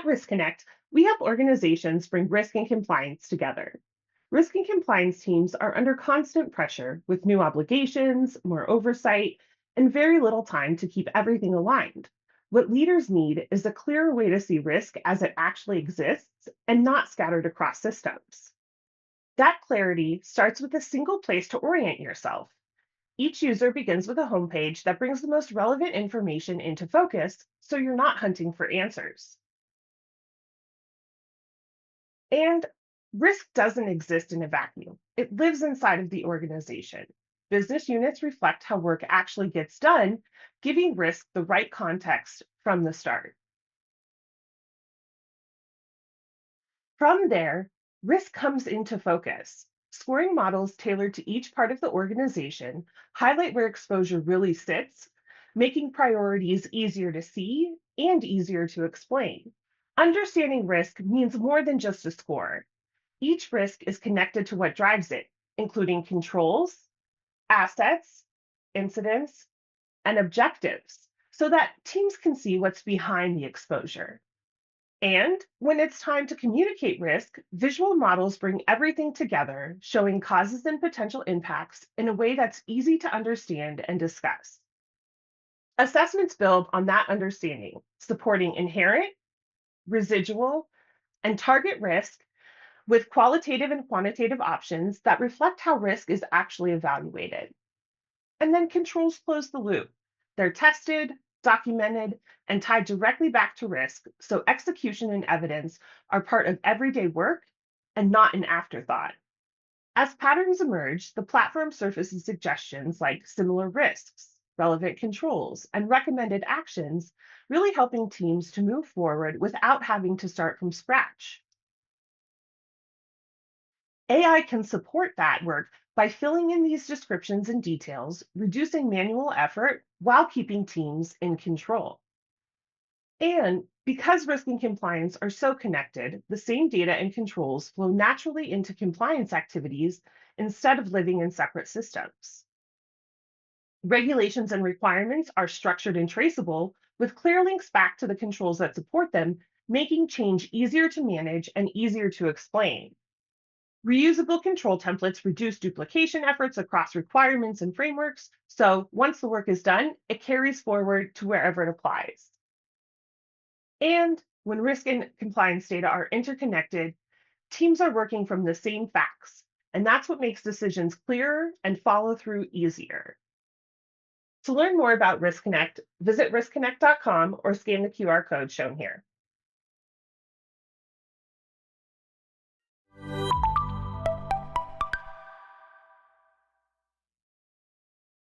At Risk Connect, we help organizations bring risk and compliance together. Risk and compliance teams are under constant pressure with new obligations, more oversight, and very little time to keep everything aligned. What leaders need is a clearer way to see risk as it actually exists and not scattered across systems. That clarity starts with a single place to orient yourself. Each user begins with a homepage that brings the most relevant information into focus so you're not hunting for answers. And risk doesn't exist in a vacuum, it lives inside of the organization. Business units reflect how work actually gets done, giving risk the right context from the start. From there, risk comes into focus. Scoring models tailored to each part of the organization highlight where exposure really sits, making priorities easier to see and easier to explain. Understanding risk means more than just a score. Each risk is connected to what drives it, including controls, assets, incidents, and objectives, so that teams can see what's behind the exposure. And when it's time to communicate risk, visual models bring everything together, showing causes and potential impacts in a way that's easy to understand and discuss. Assessments build on that understanding, supporting inherent, residual, and target risk with qualitative and quantitative options that reflect how risk is actually evaluated. And then controls close the loop. They're tested, documented, and tied directly back to risk, so execution and evidence are part of everyday work and not an afterthought. As patterns emerge, the platform surfaces suggestions like similar risks, relevant controls, and recommended actions, really helping teams to move forward without having to start from scratch. AI can support that work by filling in these descriptions and details, reducing manual effort while keeping teams in control. And because risk and compliance are so connected, the same data and controls flow naturally into compliance activities instead of living in separate systems. Regulations and requirements are structured and traceable with clear links back to the controls that support them, making change easier to manage and easier to explain. Reusable control templates reduce duplication efforts across requirements and frameworks, so once the work is done, it carries forward to wherever it applies. And when risk and compliance data are interconnected, teams are working from the same facts, and that's what makes decisions clearer and follow through easier. To learn more about RiskConnect, visit riskconnect.com or scan the QR code shown here.